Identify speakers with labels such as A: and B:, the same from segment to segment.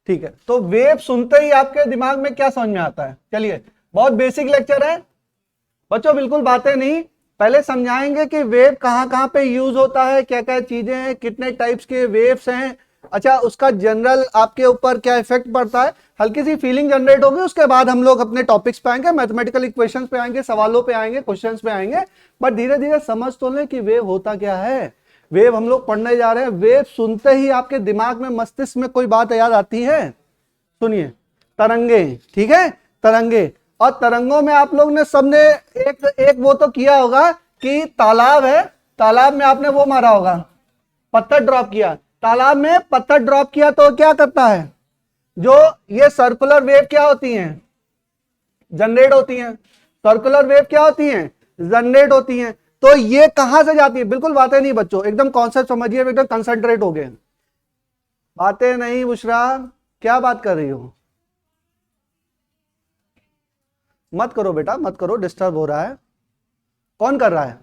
A: ठीक है, तो वेव सुनते ही आपके दिमाग में क्या समझ में आता है? चलिए, बहुत बेसिक लेक्चर है बच्चों, बिल्कुल बातें नहीं, पहले समझाएंगे कि वेव कहाँ कहाँ पे यूज होता है, क्या क्या चीजें हैं, कितने टाइप्स के वेव्स हैं, अच्छा उसका जनरल आपके ऊपर क्या इफेक्ट पड़ता है, हल्की सी फीलिंग जनरेट होगी। उसके बाद हम लोग अपने टॉपिक्स पे आएंगे, मैथमेटिकल इक्वेशंस पे आएंगे, सवालों पे आएंगे, क्वेश्चंस पे आएंगे, बट धीरे धीरे समझ तो लें कि वेव होता क्या है। वेव हम लोग पढ़ने जा रहे हैं, वेव सुनते ही आपके दिमाग में, मस्तिष्क में कोई बात याद आती है? सुनिए, तरंगे, ठीक है, तरंगे। और तरंगों में आप लोग ने सबने एक एक वो तो किया होगा कि तालाब है, तालाब में आपने वो मारा होगा, पत्थर ड्रॉप किया, तालाब में पत्थर ड्रॉप किया तो क्या करता है, जो ये सर्कुलर वेव क्या होती हैं, जनरेट होती हैं, सर्कुलर वेव क्या होती हैं, जनरेट होती हैं। तो ये कहां से जाती है? बिल्कुल बातें नहीं बच्चों, एकदम कॉन्सेप्ट समझिए, एकदम कंसंट्रेट हो गए। बातें नहीं बुशरा, क्या बात कर रही हो? मत करो बेटा, मत करो, डिस्टर्ब हो रहा है। कौन कर रहा है?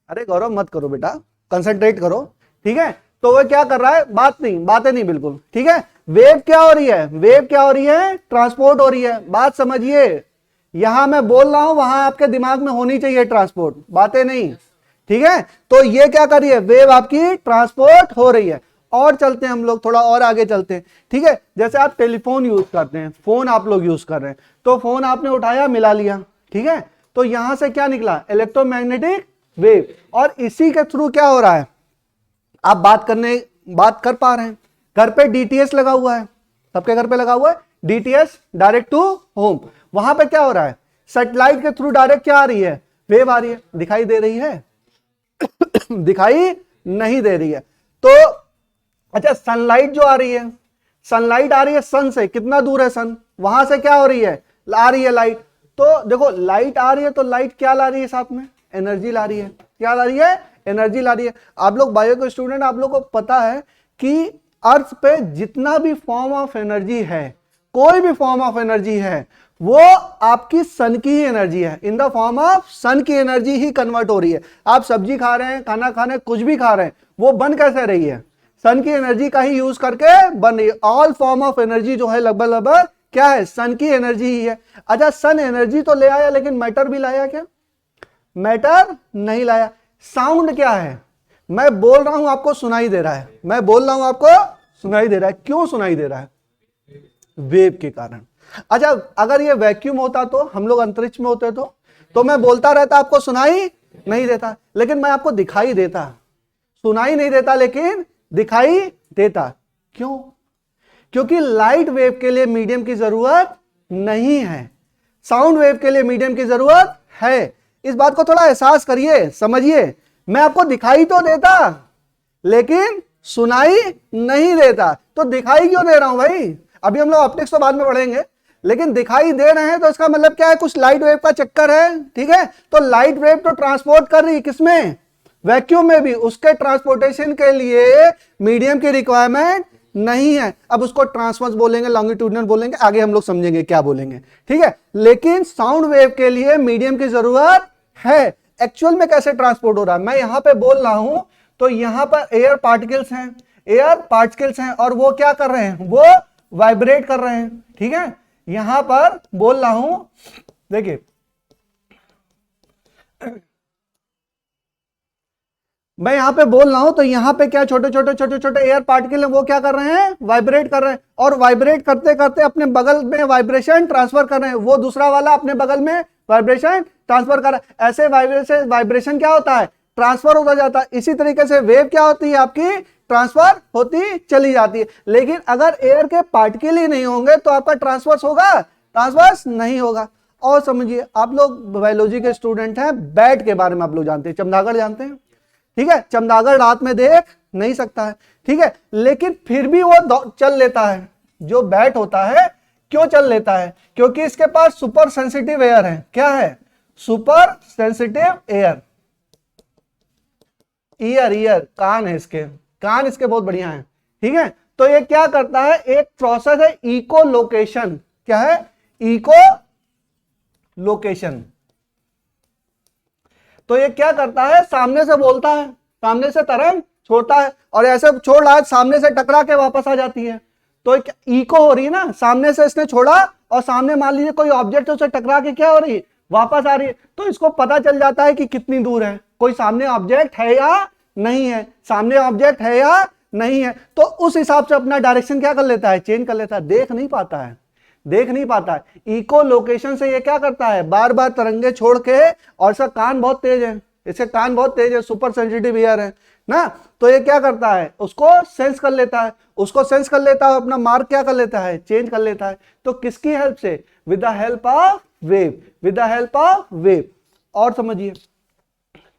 A: अरे गौरव मत करो बेटा, कंसंट्रेट करो, ठीक है। तो वो क्या कर रहा है? बात नहीं, बातें नहीं बिल्कुल, ठीक है। वेव क्या हो रही है? वेव क्या हो रही है? ट्रांसपोर्ट हो रही है। बात समझिए, यहां मैं बोल रहा हूं, वहां आपके दिमाग में होनी चाहिए ट्रांसपोर्ट, बातें नहीं, ठीक है। तो ये क्या कर रही है? वेव आपकी ट्रांसपोर्ट हो रही है। और चलते हैं हम लोग, थोड़ा और आगे चलते हैं, ठीक है। जैसे आप टेलीफोन यूज करते हैं, फोन आप लोग यूज कर रहे हैं, तो फोन आपने उठाया, मिला लिया, ठीक है। तो यहां से क्या निकला? Electromagnetic wave. और इसी के थ्रू क्या हो रहा है? आप बात कर पा रहे हैं। घर पे डीटीएच लगा हुआ है, सबके घर पे लगा हुआ है डीटीएच, डायरेक्ट टू होम। वहां पे क्या हो रहा है? सैटेलाइट के थ्रू डायरेक्ट क्या आ रही है? वेव आ रही है। दिखाई दे रही है? दिखाई नहीं दे रही है। तो अच्छा, सनलाइट जो आ रही है, सनलाइट आ रही है सन से, कितना दूर है सन, वहां से क्या हो रही है? आ रही है लाइट। तो देखो, लाइट आ रही है, तो लाइट क्या ला रही है साथ में? एनर्जी ला रही है। क्या ला रही है? एनर्जी ला रही है। आप लोग बायो के स्टूडेंट, आप लोग को पता है कि अर्थ पे जितना भी फॉर्म ऑफ एनर्जी है, कोई भी फॉर्म ऑफ एनर्जी है, वो आपकी सन की ही एनर्जी है, इन द फॉर्म ऑफ सन की एनर्जी ही कन्वर्ट हो रही है। आप सब्जी खा रहे हैं, खाना खा रहे हैं, कुछ भी खा रहे हैं, वो बन कैसे रही है? सन की एनर्जी का ही यूज करके बन रही है। ऑल फॉर्म ऑफ एनर्जी जो है लगभग लगभग क्या है? सन की एनर्जी ही है। अच्छा, सन एनर्जी तो ले आया, लेकिन मैटर भी लाया क्या? मैटर नहीं लाया। साउंड क्या है? मैं बोल रहा हूं, आपको सुनाई दे रहा है, मैं बोल रहा हूं, आपको सुनाई दे रहा है। क्यों सुनाई दे रहा है? वेव के कारण। अच्छा, अगर ये वैक्यूम होता, तो हम लोग अंतरिक्ष में होते तो मैं बोलता रहता, आपको सुनाई नहीं देता, लेकिन मैं आपको दिखाई देता। सुनाई नहीं देता लेकिन दिखाई देता। क्यों? क्योंकि लाइट वेव के लिए मीडियम की जरूरत नहीं है, साउंड वेव के लिए मीडियम की जरूरत है। इस बात को थोड़ा एहसास करिए, समझिए। मैं आपको दिखाई तो देता, लेकिन सुनाई नहीं देता। तो दिखाई क्यों दे रहा हूं भाई? अभी हम लोग ऑप्टिक्स तो बाद में पढ़ेंगे, लेकिन दिखाई दे रहे हैं तो इसका मतलब क्या है? कुछ लाइट वेव का चक्कर है, ठीक है। तो लाइट वेव तो ट्रांसपोर्ट कर रही है, किसमें? वैक्यूम में भी। उसके ट्रांसपोर्टेशन के लिए मीडियम की रिक्वायरमेंट नहीं है। अब उसको ट्रांसवर्स बोलेंगे, लॉन्गिट्यूडनल बोलेंगे, आगे हम लोग समझेंगे क्या बोलेंगे, ठीक है। लेकिन साउंड वेव के लिए मीडियम की जरूरत है। एक्चुअल में कैसे ट्रांसपोर्ट हो रहा है? मैं यहां पे बोल रहा हूं, तो यहां पर एयर पार्टिकल्स हैं, एयर पार्टिकल्स हैं, और वो क्या कर रहे हैं? वो वाइब्रेट कर रहे हैं, ठीक है। यहां पर बोल रहा हूं, देखिए, मैं यहां पे बोल रहा हूं, तो यहां पे क्या छोटे छोटे छोटे छोटे एयर पार्टिकल हैं, वो क्या कर रहे हैं? वाइब्रेट कर रहे हैं। और वाइब्रेट करते करते अपने बगल में वाइब्रेशन ट्रांसफर कर रहे हैं। वो दूसरा वाला अपने बगल में वाइब्रेशन ट्रांसफर कर रहा है। ऐसे वाइब्रेशन क्या होता है? ट्रांसफर होता जाता है। इसी तरीके से वेव क्या होती है? आपकी ट्रांसफर होती चली जाती है। लेकिन अगर एयर के पार्टिकल ही नहीं होंगे तो आपका ट्रांसफर होगा? ट्रांसफर नहीं होगा। और समझिए, आप लोग बायोलॉजी के स्टूडेंट हैं, बैट के बारे में आप लोग जानते हैं, चमगादड़ जानते हैं, ठीक है। चमगादड़ रात में देख नहीं सकता है, ठीक है, लेकिन फिर भी वो चल लेता है। जो बैट होता है, क्यों चल लेता है? क्योंकि इसके पास सुपर सेंसिटिव एयर है। क्या है? Super sensitive air. ईयर कान है इसके, कान इसके बहुत बढ़िया है, ठीक है। तो ये क्या करता है? एक प्रोसेस है इको लोकेशन। क्या है? Echolocation. तो ये क्या करता है? सामने से बोलता है, सामने से तरंग छोड़ता है, और ऐसे छोड़ रहा है, सामने से टकरा के वापस आ जाती है। तो इको हो रही है ना, सामने से इसने छोड़ा और सामने मान लीजिए कोई ऑब्जेक्ट है, उसे टकरा के क्या हो रही है, वापस आ रही है, तो इसको पता चल जाता है कि कितनी दूर है, कोई सामने ऑब्जेक्ट है या नहीं है, सामने ऑब्जेक्ट है या नहीं है। तो उस हिसाब से अपना डायरेक्शन क्या कर लेता है, चेंज कर लेता है। देख नहीं पाता है, देख नहीं पाता है। इको लोकेशन से ये क्या करता है, बार बार तरंगे छोड़ के, और इसका कान बहुत तेज है, इसके कान बहुत तेज है, सुपर सेंसिटिव ईयर है ना, तो ये क्या करता है, उसको सेंस कर लेता है, उसको सेंस कर लेता है, अपना मार्क क्या कर लेता है, चेंज कर लेता है। तो किसकी हेल्प से, with the help of wave, with the help of wave. और समझिए,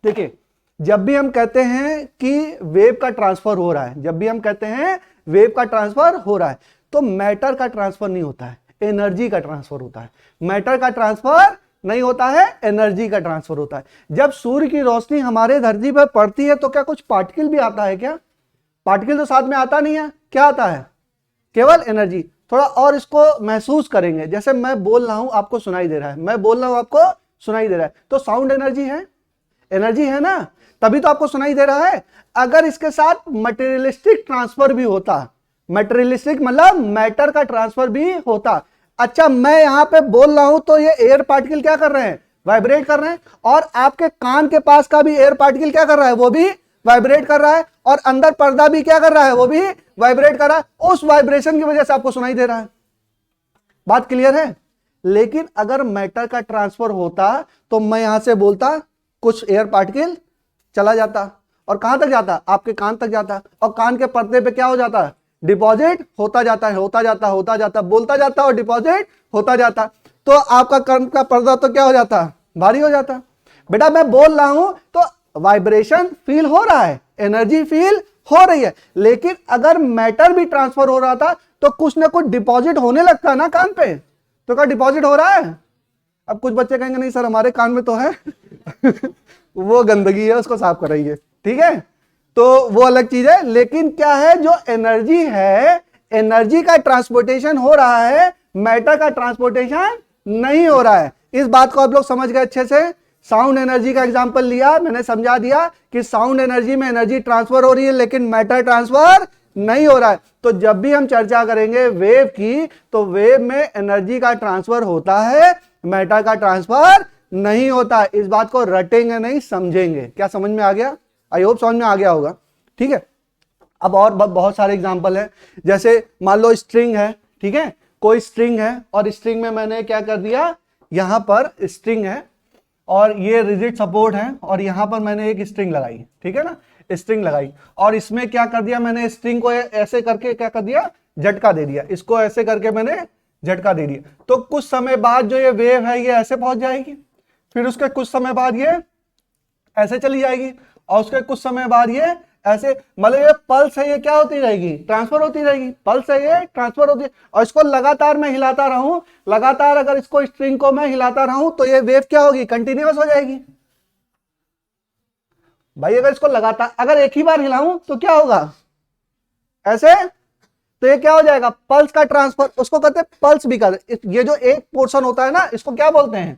A: देखिए जब भी हम कहते हैं कि वेव का ट्रांसफर हो रहा है, जब भी हम कहते हैं वेव का ट्रांसफर हो रहा है, तो मैटर का ट्रांसफर नहीं होता है, एनर्जी का ट्रांसफर होता है। मैटर का ट्रांसफर नहीं होता है, एनर्जी का ट्रांसफर होता है। जब सूर्य की रोशनी हमारे धरती पर पड़ती है तो क्या कुछ पार्टिकल भी आता है क्या, पार्टिकल तो साथ में आता नहीं है, क्या आता है, केवल एनर्जी। थोड़ा और इसको महसूस करेंगे, जैसे मैं बोल रहा हूं आपको सुनाई दे रहा है, मैं बोल रहा हूं आपको सुनाई दे रहा है, तो साउंड एनर्जी है, एनर्जी है ना, तभी तो आपको सुनाई दे रहा है। अगर इसके साथ मटेरियलिस्टिक ट्रांसफर भी होता, मटेरियलिस्टिक मतलब मैटर का ट्रांसफर भी होता, अच्छा मैं यहां पे बोल रहा हूं तो ये एयर पार्टिकल क्या कर रहे हैं, वाइब्रेट कर रहे हैं, और आपके कान के पास का भी एयर पार्टिकल क्या कर रहा है, वो भी वाइब्रेट कर रहा है, और अंदर पर्दा भी क्या कर रहा है, वो भी वाइब्रेट कर रहा है, उस वाइब्रेशन की वजह से आपको सुनाई दे रहा है। बात क्लियर है। लेकिन अगर मैटर का ट्रांसफर होता तो मैं यहां से बोलता, कुछ एयर पार्टिकल चला जाता, और कहां तक जाता, आपके कान तक जाता, और कान के पर्दे पे क्या हो जाता, डिपॉजिट होता जाता है, होता जाता होता जाता, बोलता जाता और डिपॉजिट होता जाता, तो आपका कान का पर्दा तो क्या हो जाता, भारी हो जाता। बेटा मैं बोल रहा हूं तो वाइब्रेशन फील हो रहा है, एनर्जी फील हो रही है, लेकिन अगर मैटर भी ट्रांसफर हो रहा था तो कुछ ना कुछ डिपॉजिट होने लगता ना कान पे, तो क्या डिपॉजिट हो रहा है। अब कुछ बच्चे कहेंगे नहीं सर हमारे कान में तो है वो गंदगी है, उसको साफ कराइए, ठीक है, तो वो अलग चीज है। लेकिन क्या है, जो एनर्जी है, एनर्जी का ट्रांसपोर्टेशन हो रहा है, मैटर का ट्रांसपोर्टेशन नहीं हो रहा है। इस बात को आप लोग समझ गए अच्छे से। साउंड एनर्जी का एग्जांपल लिया, मैंने समझा दिया कि साउंड एनर्जी में एनर्जी ट्रांसफर हो रही है लेकिन मैटर ट्रांसफर नहीं हो रहा है। तो जब भी हम चर्चा करेंगे वेव की, तो वेव में एनर्जी का ट्रांसफर होता है, मैटर का ट्रांसफर नहीं होता। इस बात को रटेंगे नहीं, समझेंगे। क्या समझ में आ गया? आई होप समझ में आ गया होगा, ठीक है। अब और बहुत सारे एग्जांपल है, जैसे मान लो स्ट्रिंग है, ठीक है, कोई स्ट्रिंग है और स्ट्रिंग में मैंने क्या कर दिया, यहां पर स्ट्रिंग है और ये रिजिड सपोर्ट है और यहां पर मैंने एक स्ट्रिंग लगाई, ठीक है ना, स्ट्रिंग लगाई, और इसमें क्या कर दिया मैंने, स्ट्रिंग को ऐसे करके क्या कर दिया, झटका दे दिया, इसको ऐसे करके मैंने झटका दे दिया। तो कुछ समय बाद जो ये वेव है ये ऐसे पहुंच जाएगी, फिर उसके कुछ समय बाद ये ऐसे चली जाएगी, और उसके कुछ समय बाद ये ऐसे, मतलब ये पल्स है, ये क्या होती रहेगी, ट्रांसफर होती रहेगी, पल्स है ये ट्रांसफर होती है। और इसको लगातार मैं हिलाता रहूं, लगातार अगर इसको स्ट्रिंग को मैं हिलाता रहूं तो ये वेव क्या होगी, कंटिन्यूअस हो जाएगी। भाई अगर इसको लगातार, अगर एक ही बार हिलाऊं तो क्या होगा, ऐसे, तो ये क्या हो जाएगा, पल्स का ट्रांसफर, उसको कहते हैं पल्स भी कहते हैं। ये जो एक पोर्शन होता है ना, इसको क्या बोलते हैं,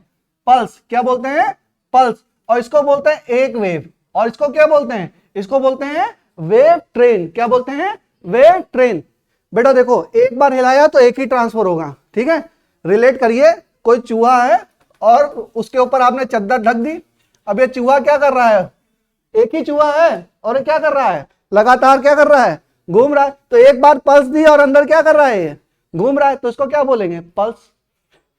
A: पल्स। क्या बोलते हैं, पल्स। और इसको बोलते हैं एक वेव, और इसको क्या बोलते हैं, इसको बोलते हैं वेव ट्रेन। क्या बोलते हैं, वेव ट्रेन। बेटा देखो, एक बार हिलाया तो एक ही ट्रांसफर होगा, ठीक है। रिलेट करिए, कोई चूहा है और उसके ऊपर आपने चद्दर ढक दी, अब ये चूहा क्या कर रहा है, एक ही चूहा है और ये क्या कर रहा है, लगातार क्या कर रहा है, घूम रहा है। तो एक बार पल्स दी और अंदर क्या कर रहा है, ये घूम रहा है, तो इसको क्या बोलेंगे, पल्स।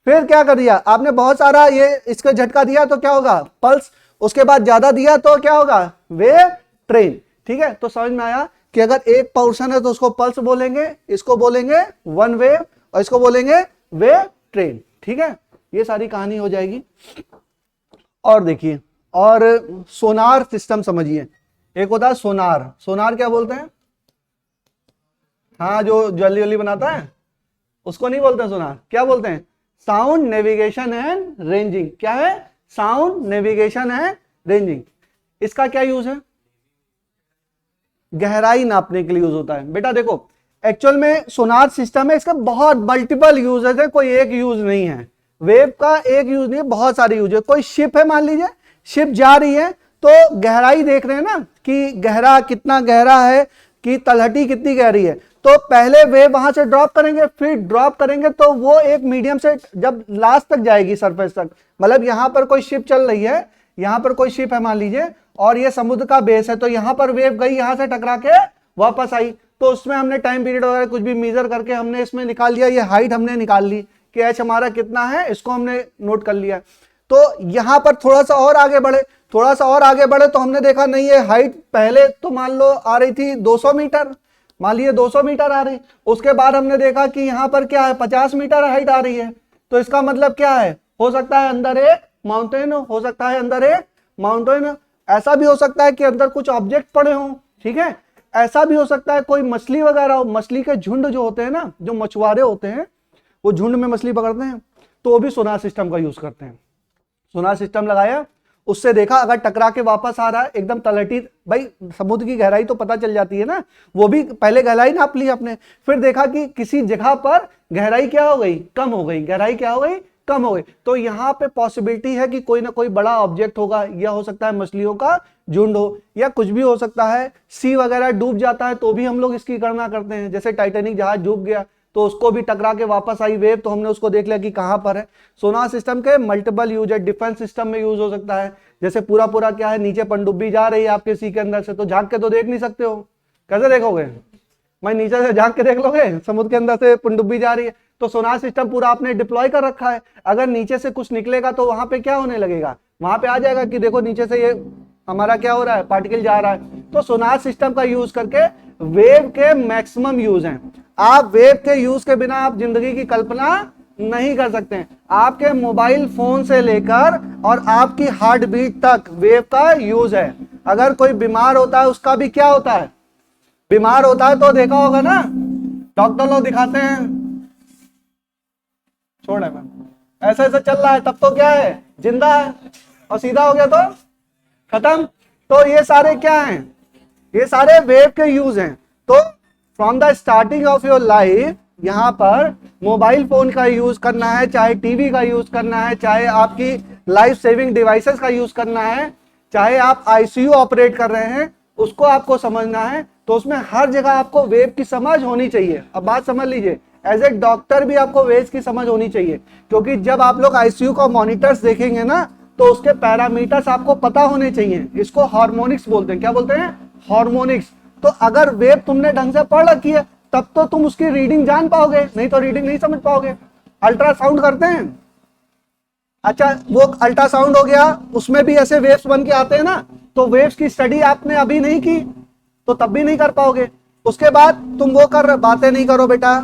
A: फिर क्या कर दिया आपने, बहुत सारा ये इसको झटका दिया तो क्या होगा, पल्स। उसके बाद ज्यादा दिया तो क्या होगा, वेव ट्रेन, ठीक है। तो समझ में आया कि अगर एक पोर्शन है तो उसको पल्स बोलेंगे, इसको बोलेंगे वन वेव, और इसको बोलेंगे वेव ट्रेन, ठीक है। ये सारी कहानी हो जाएगी। और देखिए, और सोनार सिस्टम समझिए, एक होता है सोनार। सोनार क्या बोलते हैं, हाँ जो ज्वेलरी वली बनाता है उसको नहीं बोलते सोनार, क्या बोलते हैं, साउंड नेविगेशन एंड रेंजिंग। क्या है, साउंड नेविगेशन एंड रेंजिंग। इसका क्या यूज है, गहराई नापने के लिए यूज होता है। बेटा देखो, एक्चुअल में सोनार सिस्टम है, इसका बहुत मल्टीपल यूजेस है, कोई एक यूज नहीं है। वेव का एक यूज नहीं है, बहुत सारे यूज है। कोई शिप है, मान लीजिए शिप जा रही है, तो गहराई देख रहे हैं ना कि गहरा कितना गहरा है, कि तलहटी कितनी गहरी है, तो पहले वेव वहां से ड्रॉप करेंगे, फिर ड्रॉप करेंगे तो वो एक मीडियम से जब लास्ट तक जाएगी सरफेस तक, मतलब यहां पर कोई शिप चल रही है, यहां पर कोई शिप है मान लीजिए, और ये समुद्र का बेस है, तो यहां पर वेव गई, यहां से टकरा के वापस आई, तो उसमें हमने टाइम पीरियड वगैरह कुछ भी मेजर करके हमने इसमें निकाल लिया, ये हाइट हमने निकाल ली कि एच हमारा कितना है, इसको हमने नोट कर लिया। तो यहां पर थोड़ा सा और आगे बढ़े, थोड़ा सा और आगे बढ़े तो हमने देखा नहीं ये हाइट पहले तो मान लो आ रही थी 200 मीटर, मान लीजिए 200 मीटर आ रही, उसके बाद हमने देखा कि यहां पर क्या है 50 मीटर हाइट आ रही है, तो इसका मतलब क्या है, हो सकता है अंदर एक माउंटेन हो सकता है अंदर एक माउंटेन, ऐसा भी हो सकता है कि अंदर कुछ ऑब्जेक्ट पड़े हों, ठीक है, ऐसा भी हो सकता है कोई मछली वगैरह हो, मछली के झुंड जो होते हैं ना, जो मछुआरे होते हैं वो झुंड में मछली पकड़ते हैं, तो वो भी सोनार सिस्टम का यूज करते हैं। सोनार सिस्टम लगाया, उससे देखा अगर टकरा के वापस आ रहा है एकदम तलहटी, भाई समुद्र की गहराई तो पता चल जाती है ना, वो भी पहले गहराई नाप ली आपने, फिर देखा कि किसी जगह पर गहराई क्या हो गई, कम हो गई, गहराई क्या हो गई, कम हो गई, तो यहां पे पॉसिबिलिटी है कि कोई ना कोई बड़ा ऑब्जेक्ट होगा, या हो सकता है मछलियों का झुंड हो, या कुछ भी हो सकता है, सी वगैरह डूब जाता है तो भी हम लोग इसकी गणना करते हैं, जैसे टाइटैनिक जहाज डूब गया तो उसको भी टकरा के वापस आई वेव, तो हमने उसको देख लिया कि कहां पर है। सोनार सिस्टम के मल्टीपल यूज है, डिफेंस सिस्टम में यूज हो सकता है, जैसे पूरा पूरा क्या है, नीचे पनडुब्बी जा रही है आपके सी के अंदर से, तो झांक के तो देख नहीं सकते हो, कैसे देखोगे, मैं नीचे से झांक के देख लोगे, समुद्र के अंदर से पनडुब्बी जा रही है, तो सोनार सिस्टम पूरा आपने डिप्लॉय कर रखा है, अगर नीचे से कुछ निकलेगा तो वहां पे क्या होने लगेगा, वहां पे आ जाएगा कि देखो नीचे से ये हमारा क्या हो रहा है, पार्टिकल जा रहा है। तो सोनार सिस्टम का यूज करके वेव के मैक्सिमम यूज हैं, आप वेव के यूज के बिना आप जिंदगी की कल्पना नहीं कर सकते हैं, आपके मोबाइल फोन से लेकर और आपकी हार्ट बीट तक वेव का यूज है। अगर कोई बीमार होता है उसका भी क्या होता है, बीमार होता है तो देखा होगा ना, डॉक्टर लोग दिखाते हैं, छोड़े मैं ऐसा ऐसा चल रहा है, तब तो क्या है, जिंदा है, और सीधा हो गया तो खत्म। तो ये सारे क्या हैं, ये सारे वेव के यूज हैं। तो from the starting of your life यहां पर मोबाइल फोन का यूज करना है, चाहे टीवी का यूज करना है, चाहे आपकी लाइफ सेविंग डिवाइसेस का यूज करना है, चाहे आप आईसीयू ऑपरेट कर रहे हैं उसको आपको समझना है, तो उसमें हर जगह आपको वेव की समझ होनी चाहिए। अब बात समझ लीजिए, एज ए डॉक्टर भी आपको वेव्स की समझ होनी चाहिए, क्योंकि जब आप लोग आईसीयू का मॉनिटर्स देखेंगे ना तो उसके पैरामीटर्स आपको पता होने चाहिए, इसको हार्मोनिक्स बोलते हैं, क्या बोलते हैं, हार्मोनिक्स। तो अगर वेव तुमने ढंग से पढ़ रखी है तब तो तुम उसकी रीडिंग जान पाओगे, नहीं तो रीडिंग नहीं समझ पाओगे। अल्ट्रासाउंड करते हैं, अच्छा वो अल्ट्रासाउंड हो गया, उसमें भी ऐसे वेव्स बन के आते हैं ना, तो वेव्स की स्टडी आपने अभी नहीं की तो तब भी नहीं कर पाओगे। उसके बाद तुम वो कर बातें नहीं करो बेटा,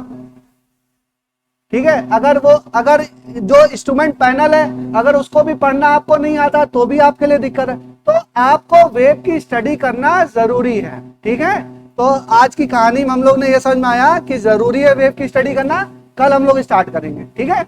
A: ठीक है, अगर जो इंस्ट्रूमेंट पैनल है अगर उसको भी पढ़ना आपको नहीं आता तो भी आपके लिए दिक्कत है। तो आपको वेव की स्टडी करना जरूरी है, ठीक है। तो आज की कहानी में हम लोग ने ये समझ में आया कि जरूरी है वेव की स्टडी करना, कल हम लोग स्टार्ट करेंगे, ठीक है।